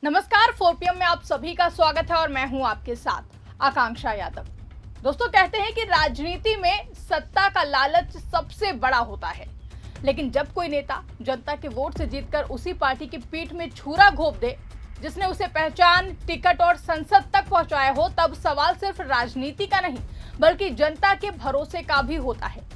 नमस्कार, 4 PM में आप सभी का स्वागत है और मैं हूं आपके साथ आकांक्षा यादव। दोस्तों, कहते हैं कि राजनीति में सत्ता का लालच सबसे बड़ा होता है, लेकिन जब कोई नेता जनता के वोट से जीतकर उसी पार्टी की पीठ में छुरा घोंप दे जिसने उसे पहचान, टिकट और संसद तक पहुंचाया हो, तब सवाल सिर्फ राजनीति का नहीं बल्कि जनता के भरोसे का भी होता है।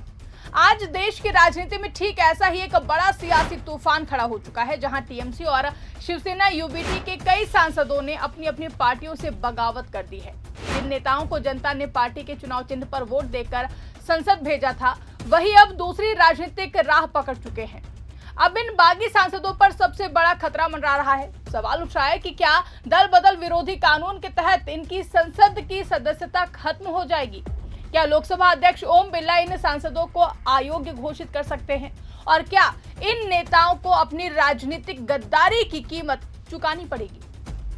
आज देश की राजनीति में ठीक ऐसा ही एक बड़ा सियासी तूफान खड़ा हो चुका है, जहां टीएमसी और शिवसेना यूबीटी के कई सांसदों ने अपनी अपनी पार्टियों से बगावत कर दी है। जिन नेताओं को जनता ने पार्टी के चुनाव चिन्ह पर वोट देकर संसद भेजा था, वही अब दूसरी राजनीतिक राह पकड़ चुके हैं। अब इन बागी सांसदों पर सबसे बड़ा खतरा मंडरा रहा है। सवाल उठ रहा है कि क्या दल बदल विरोधी कानून के तहत इनकी संसद की सदस्यता खत्म हो जाएगी? क्या लोकसभा अध्यक्ष ओम बिरला इन सांसदों को अयोग्य घोषित कर सकते हैं? और क्या इन नेताओं को अपनी राजनीतिक गद्दारी की कीमत चुकानी पड़ेगी?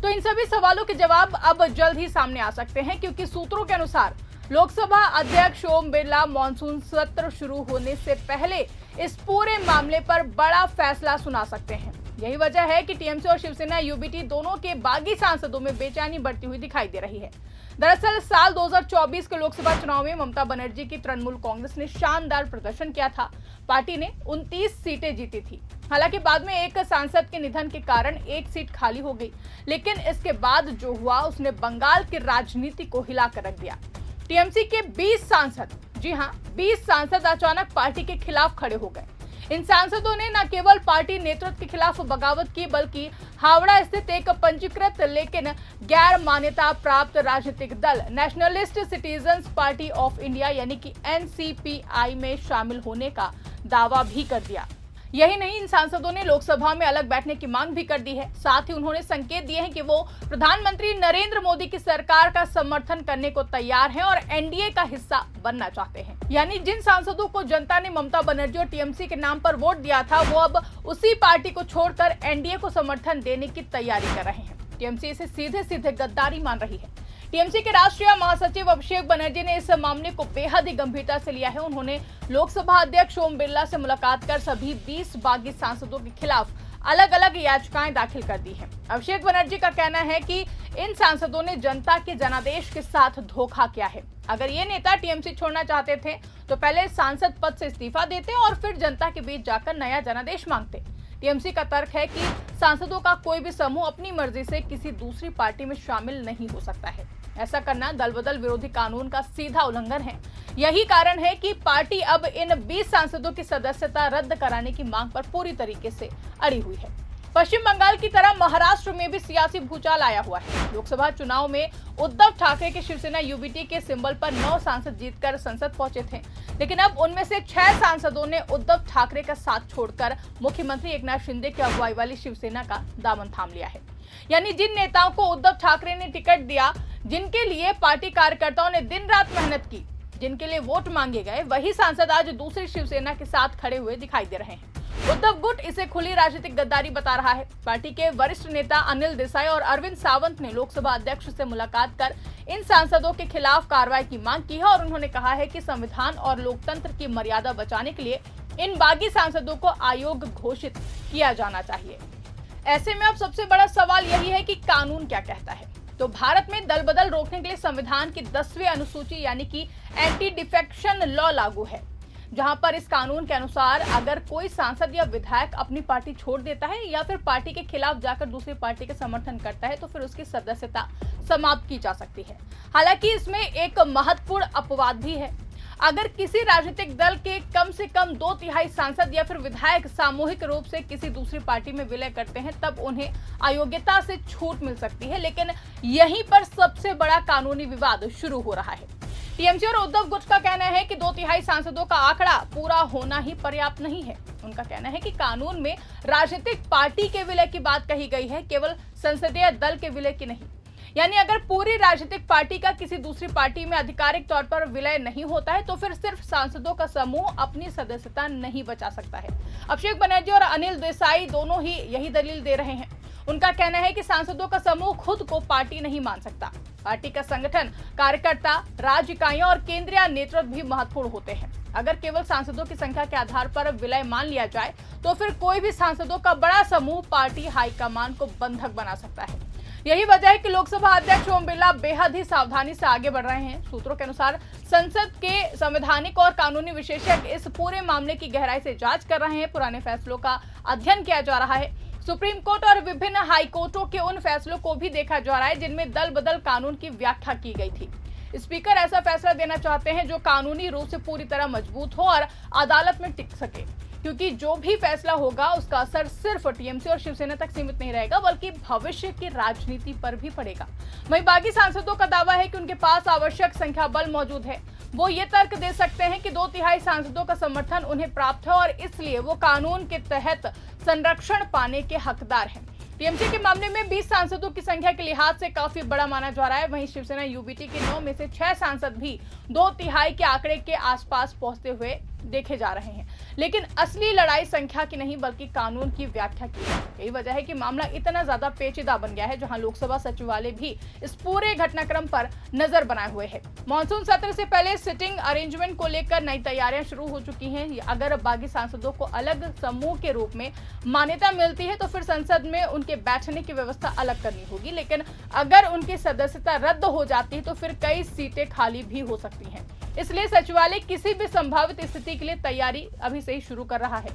तो इन सभी सवालों के जवाब अब जल्द ही सामने आ सकते हैं, क्योंकि सूत्रों के अनुसार लोकसभा अध्यक्ष ओम बिरला मॉनसून सत्र शुरू होने से पहले इस पूरे मामले पर बड़ा फैसला सुना सकते हैं। यही वजह है कि टीएमसी और शिवसेना यूबीटी दोनों के बागी सांसदों में बेचैनी बढ़ती हुई दिखाई दे रही है। दरअसल साल 2024 के लोकसभा चुनाव में ममता बनर्जी की तृणमूल कांग्रेस ने शानदार प्रदर्शन किया था। पार्टी ने 29 सीटें जीती थी। हालांकि बाद में एक सांसद के निधन के कारण एक सीट खाली हो गई, लेकिन इसके बाद जो हुआ उसने बंगाल की राजनीति को हिलाकर रख दिया। टीएमसी के 20 सांसद, जी हां, 20 सांसद अचानक पार्टी के खिलाफ खड़े हो गए। इन सांसदों ने न केवल पार्टी नेतृत्व के खिलाफ बगावत की, बल्कि हावड़ा स्थित एक पंजीकृत लेकिन गैर मान्यता प्राप्त राजनीतिक दल nationalist citizens party of India यानी कि एनसीपीआई में शामिल होने का दावा भी कर दिया। यही नहीं, इन सांसदों ने लोकसभा में अलग बैठने की मांग भी कर दी है। साथ ही उन्होंने संकेत दिए हैं कि वो प्रधानमंत्री नरेंद्र मोदी की सरकार का समर्थन करने को तैयार हैं और एनडीए का हिस्सा बनना चाहते हैं। यानी जिन सांसदों को जनता ने ममता बनर्जी और टीएमसी के नाम पर वोट दिया था, वो अब उसी पार्टी को छोड़कर एनडीए को समर्थन देने की तैयारी कर रहे हैं। टीएमसी इसे सीधे सीधे गद्दारी मान रही है। टीएमसी के राष्ट्रीय महासचिव अभिषेक बनर्जी ने इस मामले को बेहद ही गंभीरता से लिया है। उन्होंने लोकसभा अध्यक्ष ओम बिरला से मुलाकात कर सभी 20 बागी सांसदों के खिलाफ अलग अलग याचिकाएं दाखिल कर दी हैं। अभिषेक बनर्जी का कहना है कि इन सांसदों ने जनता के जनादेश के साथ धोखा किया है। अगर ये नेता टीएमसी छोड़ना चाहते थे तो पहले सांसद पद से इस्तीफा देते और फिर जनता के बीच जाकर नया जनादेश मांगते। टीएमसी का तर्क है कि सांसदों का कोई भी समूह अपनी मर्जी से किसी दूसरी पार्टी में शामिल नहीं हो सकता है। ऐसा करना दल बदल विरोधी कानून का सीधा उल्लंघन है। यही कारण है कि पार्टी अब इन 20 सांसदों की सदस्यता रद्द कराने की मांग पर पूरी तरीके से अड़ी हुई है। पश्चिम बंगाल की तरह महाराष्ट्र में भी सियासी भूचाल आया हुआ है। लोकसभा चुनाव में उद्धव ठाकरे के शिवसेना यूबीटी के सिंबल पर 9 सांसद जीतकर संसद पहुंचे थे, लेकिन अब उनमें से 6 सांसदों ने उद्धव ठाकरे का साथ छोड़कर मुख्यमंत्री एकनाथ शिंदे की अगुवाई वाली शिवसेना का दामन थाम लिया है। यानी जिन नेताओं को उद्धव ठाकरे ने टिकट दिया, जिनके लिए पार्टी कार्यकर्ताओं ने दिन रात मेहनत की, जिनके लिए वोट मांगे गए, वही सांसद आज दूसरी शिवसेना के साथ खड़े हुए दिखाई दे रहे हैं। उद्धव गुट इसे खुली राजनीतिक गद्दारी बता रहा है। पार्टी के वरिष्ठ नेता अनिल देसाई और अरविंद सावंत ने लोकसभा अध्यक्ष से मुलाकात कर इन सांसदों के खिलाफ कार्रवाई की मांग की है और उन्होंने कहा है कि संविधान और लोकतंत्र की मर्यादा बचाने के लिए इन बागी सांसदों को अयोग्य घोषित किया जाना चाहिए। ऐसे में अब सबसे बड़ा सवाल यही है कि कानून क्या कहता है। तो भारत में दल बदल रोकने के लिए संविधान की 10वीं अनुसूची यानी कि एंटी डिफेक्शन लॉ लागू है, जहां पर इस कानून के अनुसार अगर कोई सांसद या विधायक अपनी पार्टी छोड़ देता है या फिर पार्टी के खिलाफ जाकर दूसरी पार्टी का समर्थन करता है तो फिर उसकी सदस्यता समाप्त की जा सकती है। हालांकि इसमें एक महत्वपूर्ण अपवाद भी है। अगर किसी राजनीतिक दल के कम से कम 2/3 सांसद या फिर विधायक सामूहिक रूप से किसी दूसरी पार्टी में विलय करते हैं, तब उन्हें अयोग्यता से छूट मिल सकती है। लेकिन यहीं पर सबसे बड़ा कानूनी विवाद शुरू हो रहा है। टीएमसी और उद्धव गुट का कहना है कि 2/3 सांसदों का आंकड़ा पूरा होना ही पर्याप्त नहीं है। उनका कहना है कि कानून में राजनीतिक पार्टी के विलय की बात कही गई है, केवल संसदीय दल के विलय की नहीं। यानी अगर पूरी राजनीतिक पार्टी का किसी दूसरी पार्टी में आधिकारिक तौर पर विलय नहीं होता है तो फिर सिर्फ सांसदों का समूह अपनी सदस्यता नहीं बचा सकता है। अभिषेक बनर्जी और अनिल देसाई दोनों ही यही दलील दे रहे हैं। उनका कहना है कि सांसदों का समूह खुद को पार्टी नहीं मान सकता। पार्टी का संगठन, कार्यकर्ता, राज्य इकाइयां और केंद्रीय नेतृत्व भी महत्वपूर्ण होते हैं। अगर केवल सांसदों की संख्या के आधार पर विलय मान लिया जाए तो फिर कोई भी सांसदों का बड़ा समूह पार्टी हाईकमान को बंधक बना सकता है। यही वजह है कि लोकसभा अध्यक्ष ओम बिरला बेहद ही सावधानी से आगे बढ़ रहे हैं। सूत्रों के अनुसार संसद के संवैधानिक और कानूनी विशेषज्ञ इस पूरे मामले की गहराई से जांच कर रहे हैं। पुराने फैसलों का अध्ययन किया जा रहा है। सुप्रीम कोर्ट और विभिन्न हाई कोर्टों के उन फैसलों को भी देखा जा रहा है जिनमें दल बदल कानून की व्याख्या की गई थी। स्पीकर ऐसा फैसला देना चाहते हैं जो कानूनी रूप से पूरी तरह मजबूत हो और अदालत में टिक सके, क्योंकि जो भी फैसला होगा उसका असर सिर्फ टीएमसी और शिवसेना तक सीमित नहीं रहेगा बल्कि भविष्य की राजनीति पर भी पड़ेगा। वहीं बागी सांसदों का दावा है कि उनके पास आवश्यक संख्या बल मौजूद है। वो ये तर्क दे सकते हैं कि 2/3 सांसदों का समर्थन उन्हें प्राप्त है और इसलिए वो कानून के तहत संरक्षण पाने के हकदार हैं। टीएमसी के मामले में 20 सांसदों की संख्या के लिहाज से काफी बड़ा माना जा रहा है। वहीं शिवसेना यूबीटी के 9 में से 6 सांसद भी 2/3 के आंकड़े के आसपास पहुंचते हुए देखे जा रहे हैं। लेकिन असली लड़ाई संख्या की नहीं बल्कि कानून की व्याख्या की है। यही वजह है कि मामला इतना ज्यादा पेचीदा बन गया है, जहां लोकसभा सचिवालय भी इस पूरे घटनाक्रम पर नजर बनाए हुए है। मॉनसून सत्र से पहले सिटिंग अरेंजमेंट को लेकर नई तैयारियां शुरू हो चुकी हैं। अगर बागी सांसदों को अलग समूह के रूप में मान्यता मिलती है तो फिर संसद में उनके बैठने की व्यवस्था अलग करनी होगी। लेकिन अगर उनकी सदस्यता रद्द हो जाती है तो फिर कई सीटें खाली भी हो सकती हैं। इसलिए सचिवालय किसी भी संभावित स्थिति के लिए तैयारी अभी से ही शुरू कर रहा है।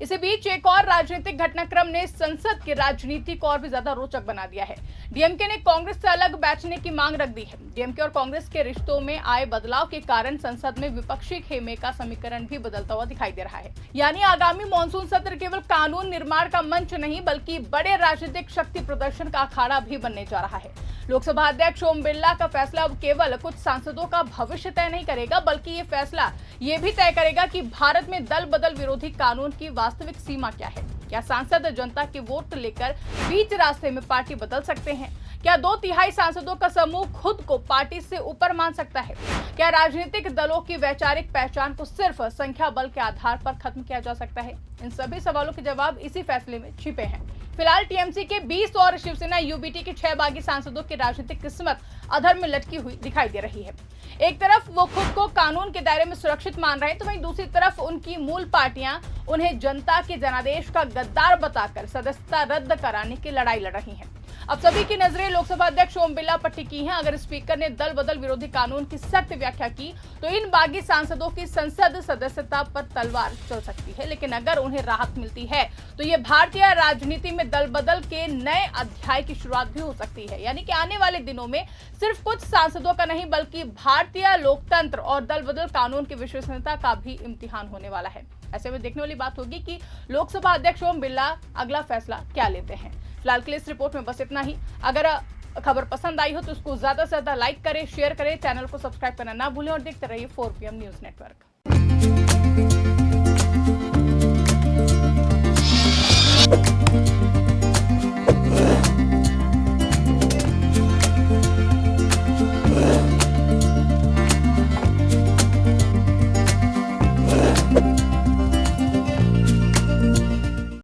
इसी बीच एक और राजनीतिक घटनाक्रम ने संसद की राजनीति को और भी ज्यादा रोचक बना दिया है। डीएमके ने कांग्रेस से अलग बैठने की मांग रख दी है। डीएमके और कांग्रेस के रिश्तों में आए बदलाव के कारण संसद में विपक्षी खेमे का समीकरण भी बदलता हुआ दिखाई दे रहा है। यानी आगामी मॉनसून सत्र केवल कानून निर्माण का मंच नहीं बल्कि बड़े राजनीतिक शक्ति प्रदर्शन का अखाड़ा भी बनने जा रहा है। लोकसभा अध्यक्ष ओम बिरला का फैसला अब केवल कुछ सांसदों का भविष्य तय नहीं करेगा बल्कि ये फैसला ये भी तय करेगा कि भारत में दल बदल विरोधी कानून की वास्तविक सीमा क्या है। क्या सांसद जनता के वोट लेकर बीच रास्ते में पार्टी बदल सकते हैं? क्या 2/3 सांसदों का समूह खुद को पार्टी से ऊपर मान सकता है? क्या राजनीतिक दलों की वैचारिक पहचान को सिर्फ संख्या बल के आधार पर खत्म किया जा सकता है? इन सभी सवालों के जवाब इसी फैसले में छिपे हैं। फिलहाल टीएमसी के 20 और शिवसेना यूबीटी के 6 बागी सांसदों की राजनीतिक किस्मत अधर में लटकी हुई दिखाई दे रही है। एक तरफ वो खुद को कानून के दायरे में सुरक्षित मान रहे हैं तो वहीं दूसरी तरफ उनकी मूल पार्टियां उन्हें जनता के जनादेश का गद्दार बताकर सदस्यता रद्द कराने की लड़ाई लड़ रही हैं। अब सभी की नजरें लोकसभा अध्यक्ष ओम बिरला पर टिकी हैं। अगर स्पीकर ने दल बदल विरोधी कानून की सख्त व्याख्या की तो इन बागी सांसदों की संसद सदस्यता पर तलवार चल सकती है। लेकिन अगर उन्हें राहत मिलती है तो ये भारतीय राजनीति में दल बदल के नए अध्याय की शुरुआत भी हो सकती है। यानी कि आने वाले दिनों में सिर्फ कुछ सांसदों का नहीं बल्कि भारतीय लोकतंत्र और दल बदल कानून की विश्वसनीयता का भी इम्तिहान होने वाला है। ऐसे में देखने वाली बात होगी कि लोकसभा अध्यक्ष ओम बिरला अगला फैसला क्या लेते हैं। फिलहाल के लिए इस रिपोर्ट में बस इतना ही। अगर खबर पसंद आई हो तो उसको ज्यादा से ज्यादा लाइक करें, शेयर करें, चैनल को सब्सक्राइब करना ना भूलें और देखते रहिए 4PM न्यूज नेटवर्क।